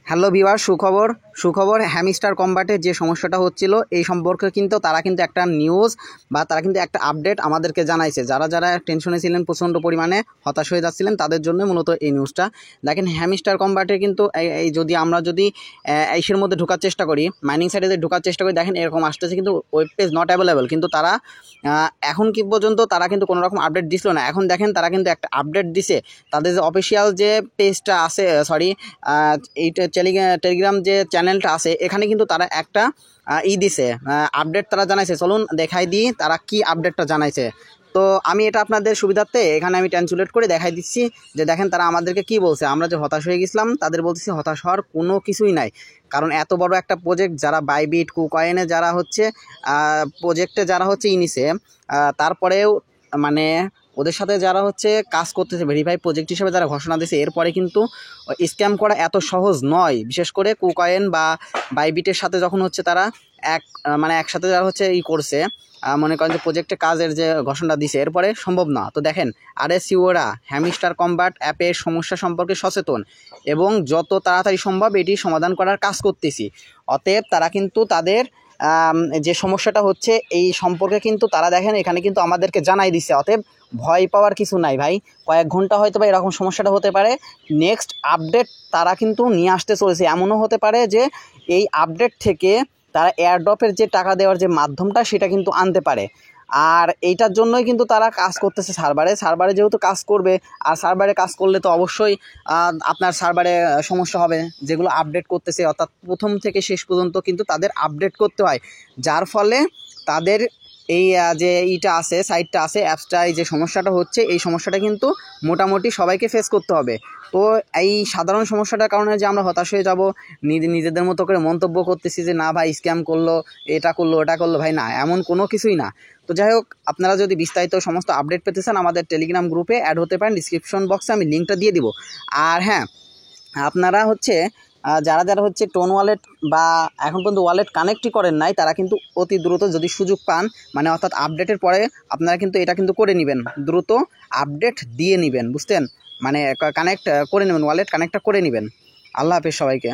Hello viewer, সুখবর সুখবর hamster কম্বাটে যে সমস্যাটা হচ্ছিল এই সম্পর্কে কিন্তু তারা কিন্তু একটা নিউজ বা তারা কিন্তু একটা আপডেট আমাদেরকে জানাইছে। যারা যারা টেনশনে ছিলেন, প্রচণ্ড পরিমাণে হতাশ হয়ে যাচ্ছিলেন, তাদের জন্য মূলত এই নিউজটা। দেখেন, হ্যামস্টার কম্বাটে কিন্তু এই যদি আমরা এইসের মধ্যে ঢোকার চেষ্টা করি, মাইনিং সাইটে যদি ঢোকার চেষ্টা করি, দেখেন এরকম আসতেছে কিন্তু ওয়েব পেজ নট অ্যাভেলেবল। কিন্তু তারা এখন কি পর্যন্ত তারা কিন্তু কোনো রকম আপডেট দিছিল না। এখন দেখেন তারা কিন্তু একটা আপডেট দিছে। তাদের যে অফিসিয়াল যে পেজটা আছে, এইটা টেলিগ্রাম যে চ্যানেলটা আছে, এখানে কিন্তু তারা একটা দিছে, আপডেট তারা জানাইছে। চলুন দেখাই দিই তারা কি আপডেটটা জানাইছে। তো আমি এটা আপনাদের সুবিধার্থে এখানে আমি ট্রান্সলেট করে দেখাই দিচ্ছি যে দেখেন তারা আমাদেরকে কি বলছে। আমরা যে হতাশ হয়ে গেছিলাম, তাদের বলতেছি হতাশ হওয়ার কোনো কিছুই নাই। কারণ এত বড় একটা প্রজেক্ট, যারা বাইবিট কুকয়েনে যারা হচ্ছে প্রজেক্টে যারা হচ্ছে নিছে, তারপরেও মানে ওদের সাথে যারা হচ্ছে কাজ করতেছে, ভেরিফাই প্রজেক্ট হিসেবে যারা ঘোষণা দিয়েছে, এরপরে কিন্তু স্ক্যাম করা এত সহজ নয়। বিশেষ করে কুকয়েন বা বাইবিটের সাথে যখন হচ্ছে তারা একসাথে যারা হচ্ছে করছে, মনে করেন যে প্রজেক্টে কাজের যে ঘোষণা দিছে, এরপরে সম্ভব না। তো দেখেন, আরএসইউরা হ্যামস্টার কম্বাট অ্যাপের সমস্যা সম্পর্কে সচেতন এবং যত তাড়াতাড়ি সম্ভব এটি সমাধান করার কাজ করতেছি। অতএব তারা কিন্তু তাদের যে সমস্যাটা হচ্ছে এই সম্পর্কে কিন্তু তারা দেখেন এখানে কিন্তু আমাদেরকে জানাই দিচ্ছে। অতএব ভয় পাওয়ার কিছু নাই ভাই। কয়েক ঘন্টা হয়তো বা এরকম সমস্যাটা হতে পারে। নেক্সট আপডেট তারা কিন্তু নিয়ে আসতে চলেছে। এমনও হতে পারে যে এই আপডেট থেকে তারা এয়ারড্রপের যে টাকা দেওয়ার যে মাধ্যমটা, সেটা কিন্তু আনতে পারে। আর এইটার জন্যই কিন্তু তারা কাজ করতেছে সার্ভারে যেহেতু কাজ করবে, আর সার্ভারে কাজ করলে তো অবশ্যই আপনার সার্ভারে সমস্যা হবে। যেগুলো আপডেট করতেছে, অর্থাৎ প্রথম থেকে শেষ পর্যন্ত কিন্তু তাদের আপডেট করতে হয়, যার ফলে তাদের এই যে আছে, সাইটটা আছে, অ্যাপসটায় যে সমস্যাটা হচ্ছে, এই সমস্যাটা কিন্তু মোটামুটি সবাইকে ফেস করতে হবে। তো এই সাধারণ সমস্যাটার কারণে যে আমরা হতাশ হয়ে যাব, নিজেদের মতো করে মন্তব্য করতেছি যে না ভাই স্ক্যাম করলো, এটা করলো ওটা করলো, ভাই না, এমন কোনো কিছুই না। তো যাই হোক, আপনারা যদি বিস্তারিত সমস্ত আপডেট পেতে চান, আমাদের টেলিগ্রাম গ্রুপে অ্যাড হতে পারেন। ডিসক্রিপশন বক্সে আমি লিঙ্কটা দিয়ে দিব। আর হ্যাঁ, আপনারা হচ্ছে যারা যারা হচ্ছে টোন ওয়ালেট বা এখন পর্যন্ত ওয়ালেট কানেক্টই করেন নাই, তারা কিন্তু অতি দ্রুত যদি সুযোগ পান, অর্থাৎ আপডেটের পরে আপনারা কিন্তু এটা কিন্তু করে নেবেন, দ্রুত আপডেট দিয়ে নেবেন, বুঝতেন? কানেক্ট করে নেবেন, ওয়ালেট কানেক্টটা করে নেবেন। আল্লাহ হাফেজ সবাইকে।